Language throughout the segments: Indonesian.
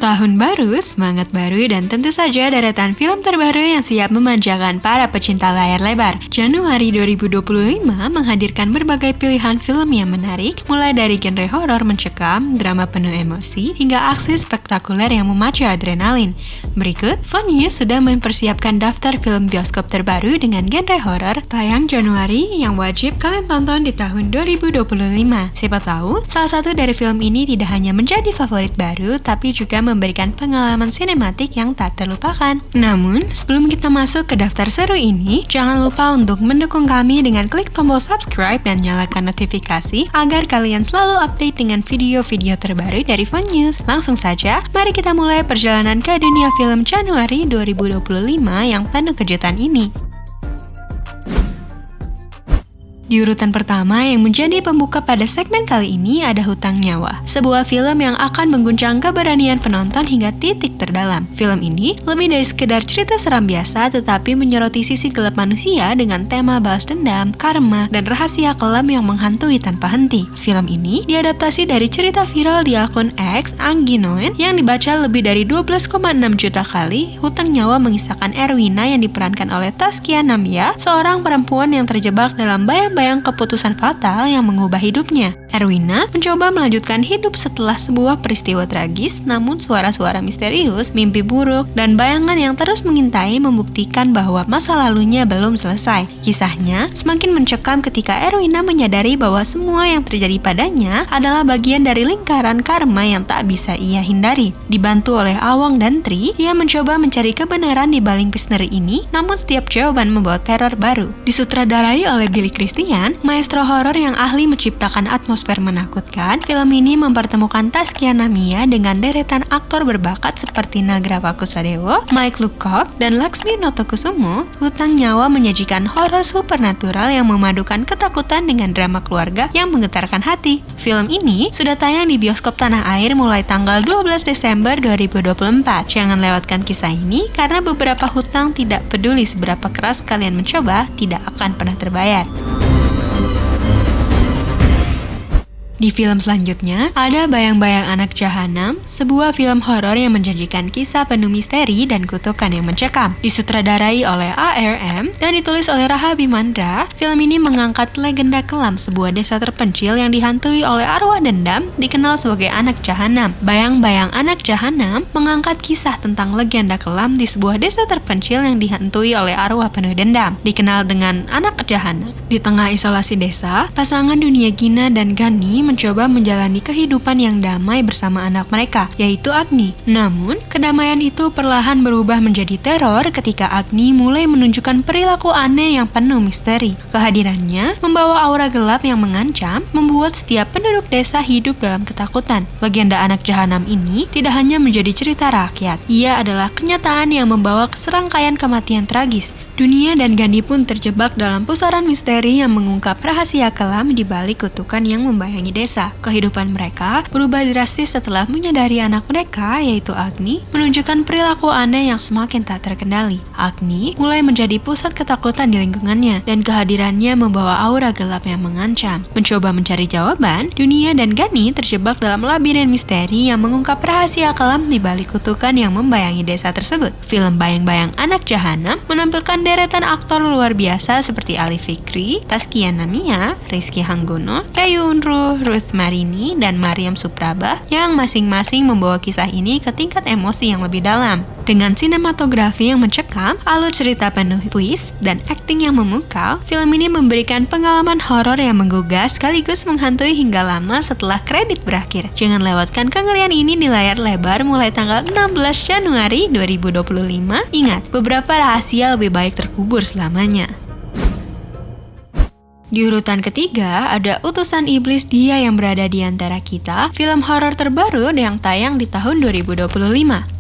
Tahun baru, semangat baru, dan tentu saja deretan film terbaru yang siap memanjakan para pecinta layar lebar. Januari 2025 menghadirkan berbagai pilihan film yang menarik, mulai dari genre horor mencekam, drama penuh emosi, hingga aksi spektakuler yang memacu adrenalin. Berikut, Fun News sudah mempersiapkan daftar film bioskop terbaru dengan genre horor tayang Januari yang wajib kalian tonton di tahun 2025. Siapa tahu, salah satu dari film ini tidak hanya menjadi favorit baru, tapi juga memberikan pengalaman sinematik yang tak terlupakan. Namun, sebelum kita masuk ke daftar seru ini, jangan lupa untuk mendukung kami dengan klik tombol subscribe dan nyalakan notifikasi agar kalian selalu update dengan video-video terbaru dari Fun News. Langsung saja, mari kita mulai perjalanan ke dunia film Januari 2025 yang penuh kejutan ini. Di urutan pertama yang menjadi pembuka pada segmen kali ini ada Hutang Nyawa, sebuah film yang akan mengguncang keberanian penonton hingga titik terdalam. Film ini lebih dari sekedar cerita seram biasa, tetapi menyoroti sisi gelap manusia dengan tema balas dendam, karma, dan rahasia kelam yang menghantui tanpa henti. Film ini diadaptasi dari cerita viral di akun X Angginoen yang dibaca lebih dari 12,6 juta kali. Hutang Nyawa mengisahkan Erwina yang diperankan oleh Taskia Namia, seorang perempuan yang terjebak dalam bayang keputusan fatal yang mengubah hidupnya. Erwina mencoba melanjutkan hidup setelah sebuah peristiwa tragis, namun suara-suara misterius, mimpi buruk, dan bayangan yang terus mengintai membuktikan bahwa masa lalunya belum selesai. Kisahnya semakin mencekam ketika Erwina menyadari bahwa semua yang terjadi padanya adalah bagian dari lingkaran karma yang tak bisa ia hindari. Dibantu oleh Awang dan Tri, ia mencoba mencari kebenaran di balik misteri ini, namun setiap jawaban membawa teror baru. Disutradarai oleh Billy Christie, maestro horor yang ahli menciptakan atmosfer menakutkan, film ini mempertemukan Taskia Namia dengan deretan aktor berbakat seperti Nagra Pakusadewo, Mike Lucock, dan Laksmi Notokusumo. Hutang Nyawa menyajikan horor supernatural yang memadukan ketakutan dengan drama keluarga yang menggetarkan hati. Film ini sudah tayang di bioskop tanah air mulai tanggal 12 Desember 2024. Jangan lewatkan kisah ini karena beberapa hutang, tidak peduli seberapa keras kalian mencoba, tidak akan pernah terbayar. Di film selanjutnya, ada Bayang-Bayang Anak Jahanam, sebuah film horor yang menjanjikan kisah penuh misteri dan kutukan yang mencekam. Disutradarai oleh ARM dan ditulis oleh Raha Bimandra, film ini mengangkat legenda kelam sebuah desa terpencil yang dihantui oleh arwah dendam, dikenal sebagai Anak Jahanam. Bayang-Bayang Anak Jahanam mengangkat kisah tentang legenda kelam di sebuah desa terpencil yang dihantui oleh arwah penuh dendam, dikenal dengan Anak Jahanam. Di tengah isolasi desa, pasangan Dunia Gina dan Gani mencoba menjalani kehidupan yang damai bersama anak mereka, yaitu Agni. Namun, kedamaian itu perlahan berubah menjadi teror ketika Agni mulai menunjukkan perilaku aneh yang penuh misteri. Kehadirannya membawa aura gelap yang mengancam, membuat setiap penduduk desa hidup dalam ketakutan. Legenda Anak Jahanam ini tidak hanya menjadi cerita rakyat, ia adalah kenyataan yang membawa serangkaian kematian tragis. Dunia dan Gandhi pun terjebak dalam pusaran misteri yang mengungkap rahasia kelam di balik kutukan yang membayangi desa. Kehidupan mereka berubah drastis setelah menyadari anak mereka, yaitu Agni, menunjukkan perilaku aneh yang semakin tak terkendali. Agni mulai menjadi pusat ketakutan di lingkungannya, dan kehadirannya membawa aura gelap yang mengancam. Mencoba mencari jawaban, Dunia dan Gandhi terjebak dalam labirin misteri yang mengungkap rahasia kelam di balik kutukan yang membayangi desa tersebut. Film Bayang-Bayang Anak Jahanam menampilkan deretan aktor luar biasa seperti Ali Fikri, Taskia Namia, Rizky Hanggono, Cahayu Unruh, Ruth Marini, dan Mariam Supraba yang masing-masing membawa kisah ini ke tingkat emosi yang lebih dalam. Dengan sinematografi yang mencekam, alur cerita penuh twist, dan akting yang memukau, film ini memberikan pengalaman horor yang menggugah sekaligus menghantui hingga lama setelah kredit berakhir. Jangan lewatkan kengerian ini di layar lebar mulai tanggal 16 Januari 2025. Ingat, beberapa rahasia lebih baik terkubur selamanya. Di urutan ketiga, ada Utusan Iblis Dia Yang Berada di Antara Kita, film horor terbaru yang tayang di tahun 2025.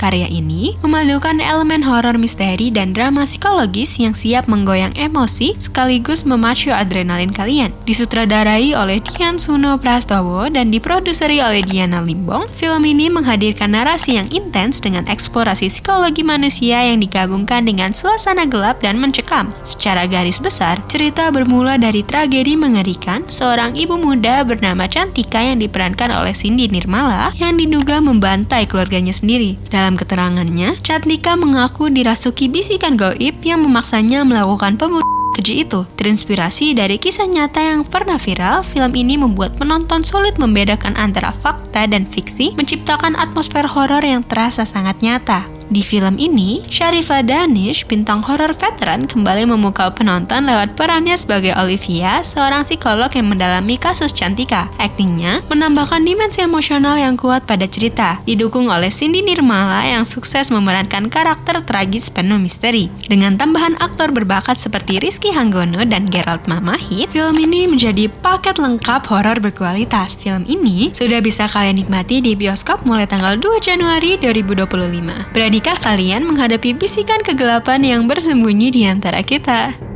Karya ini memadukan elemen horor misteri dan drama psikologis yang siap menggoyang emosi sekaligus memacu adrenalin kalian. Disutradarai oleh Dian Suno Prastowo dan diproduseri oleh Diana Limbong, film ini menghadirkan narasi yang intens dengan eksplorasi psikologi manusia yang digabungkan dengan suasana gelap dan mencekam. Secara garis besar, cerita bermula dari tragedi tragedi mengerikan seorang ibu muda bernama Cantika yang diperankan oleh Cindy Nirmala yang diduga membantai keluarganya sendiri. Dalam keterangannya, Cantika mengaku dirasuki bisikan gaib yang memaksanya melakukan pembunuhan keji itu. Terinspirasi dari kisah nyata yang pernah viral, film ini membuat penonton sulit membedakan antara fakta dan fiksi, menciptakan atmosfer horor yang terasa sangat nyata. Di film ini, Sharifah Danish, bintang horor veteran, kembali memukau penonton lewat perannya sebagai Olivia, seorang psikolog yang mendalami kasus Cantika. Aktingnya menambahkan dimensi emosional yang kuat pada cerita, didukung oleh Cindy Nirmala yang sukses memerankan karakter tragis penuh misteri. Dengan tambahan aktor berbakat seperti Rizky Hanggono dan Gerald Mamahit, film ini menjadi paket lengkap horor berkualitas. Film ini sudah bisa kalian nikmati di bioskop mulai tanggal 2 Januari 2025. Beradikah kalian menghadapi bisikan kegelapan yang bersembunyi di antara kita?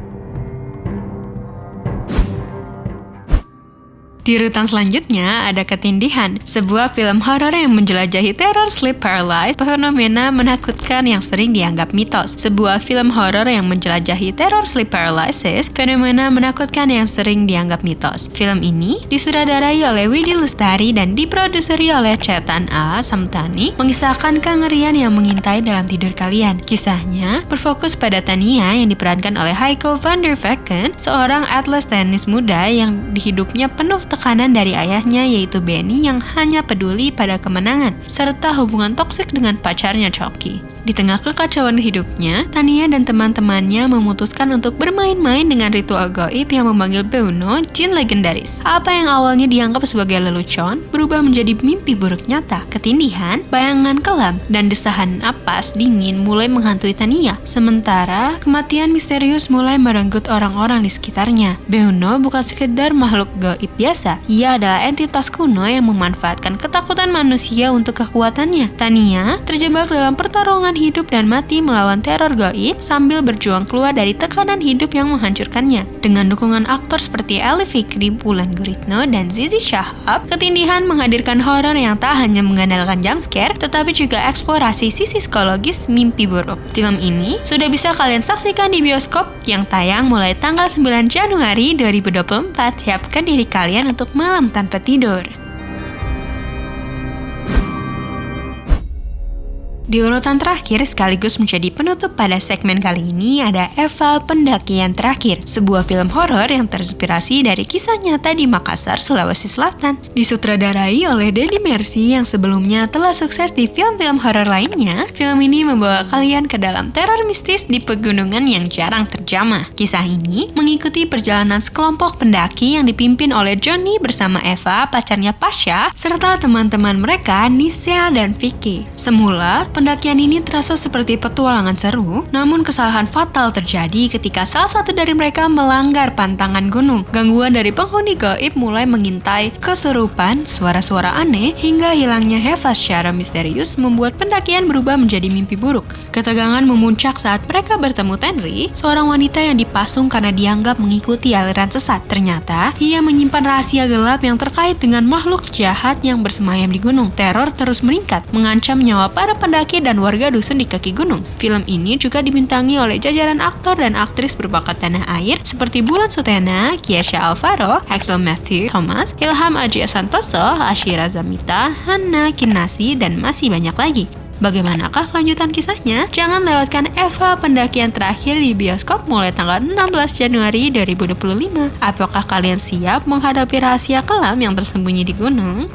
Di urutan selanjutnya ada Ketindihan, sebuah film horor yang menjelajahi teror sleep paralysis, fenomena menakutkan yang sering dianggap mitos. Sebuah film horor yang menjelajahi teror sleep paralysis, fenomena menakutkan yang sering dianggap mitos. Film ini disutradarai oleh Widi Lestari dan diproduseri oleh Chetan A. Samtani, mengisahkan kengerian yang mengintai dalam tidur kalian. Kisahnya berfokus pada Tania yang diperankan oleh Heiko van der Vecken, seorang atlet tenis muda yang di hidupnya penuh tekanan dari ayahnya yaitu Benny yang hanya peduli pada kemenangan, serta hubungan toksik dengan pacarnya Choki. Di tengah kekacauan hidupnya, Tania dan teman-temannya memutuskan untuk bermain-main dengan ritual gaib yang memanggil Beuno, jin legendaris. Apa yang awalnya dianggap sebagai lelucon, berubah menjadi mimpi buruk nyata. Ketindihan, bayangan kelam, dan desahan napas dingin mulai menghantui Tania. Sementara, kematian misterius mulai merenggut orang-orang di sekitarnya. Beuno bukan sekedar makhluk gaib biasa, ia adalah entitas kuno yang memanfaatkan ketakutan manusia untuk kekuatannya. Tania terjebak dalam pertarungan hidup dan mati melawan teror gaib sambil berjuang keluar dari tekanan hidup yang menghancurkannya. Dengan dukungan aktor seperti Ali Fikri, Wulan Guritno, dan Zizi Shahab, Ketindihan menghadirkan horor yang tak hanya mengandalkan jumpscare, tetapi juga eksplorasi sisi psikologis mimpi buruk. Film ini sudah bisa kalian saksikan di bioskop yang tayang mulai tanggal 9 Januari 2024. Siapkan diri kalian untuk malam tanpa tidur. Di urutan terakhir sekaligus menjadi penutup pada segmen kali ini ada Eva Pendakian Terakhir, sebuah film horor yang terinspirasi dari kisah nyata di Makassar, Sulawesi Selatan. Disutradarai oleh Deddy Mercy yang sebelumnya telah sukses di film-film horor lainnya, film ini membawa kalian ke dalam teror mistis di pegunungan yang jarang terjamah. Kisah ini mengikuti perjalanan sekelompok pendaki yang dipimpin oleh Johnny bersama Eva, pacarnya Pasha, serta teman-teman mereka Nisea dan Vicky. Semula, pendakian ini terasa seperti petualangan seru, namun kesalahan fatal terjadi ketika salah satu dari mereka melanggar pantangan gunung. Gangguan dari penghuni gaib mulai mengintai, kesurupan, suara-suara aneh, hingga hilangnya Eva secara misterius membuat pendakian berubah menjadi mimpi buruk. Ketegangan memuncak saat mereka bertemu Tenri, seorang wanita yang dipasung karena dianggap mengikuti aliran sesat. Ternyata, ia menyimpan rahasia gelap yang terkait dengan makhluk jahat yang bersemayam di gunung. Teror terus meningkat, mengancam nyawa para pendaki dan warga dusun di kaki gunung. Film ini juga dibintangi oleh jajaran aktor dan aktris berbakat tanah air seperti Bulan Sutena, Kiesha Alvaro, Axel Matthew Thomas, Ilham Aji Santoso, Ashira Zamita, Hana Kinasi, dan masih banyak lagi. Bagaimanakah kelanjutan kisahnya? Jangan lewatkan Eva Pendakian Terakhir di bioskop mulai tanggal 16 Januari 2025. Apakah kalian siap menghadapi rahasia kelam yang tersembunyi di gunung?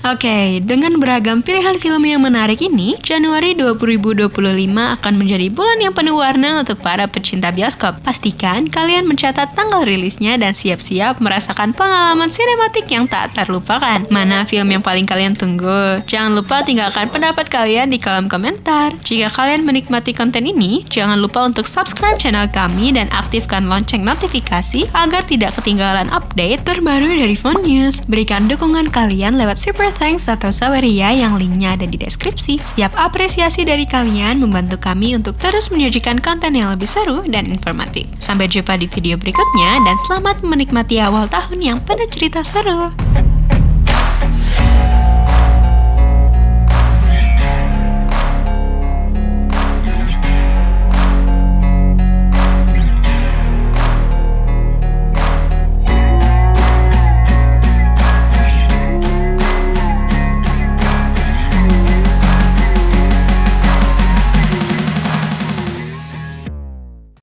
Oke, dengan beragam pilihan film yang menarik ini, Januari 2025 akan menjadi bulan yang penuh warna untuk para pecinta bioskop. Pastikan kalian mencatat tanggal rilisnya dan siap-siap merasakan pengalaman sinematik yang tak terlupakan. Mana film yang paling kalian tunggu? Jangan lupa tinggalkan pendapat kalian di kolom komentar. Jika kalian menikmati konten ini, jangan lupa untuk subscribe channel kami dan aktifkan lonceng notifikasi agar tidak ketinggalan update terbaru dari Phone News. Berikan dukungan kalian lewat Super Thanks atau Saweria yang linknya ada di deskripsi. Setiap apresiasi dari kalian membantu kami untuk terus menyajikan konten yang lebih seru dan informatif. Sampai jumpa di video berikutnya dan selamat menikmati awal tahun yang penuh cerita seru.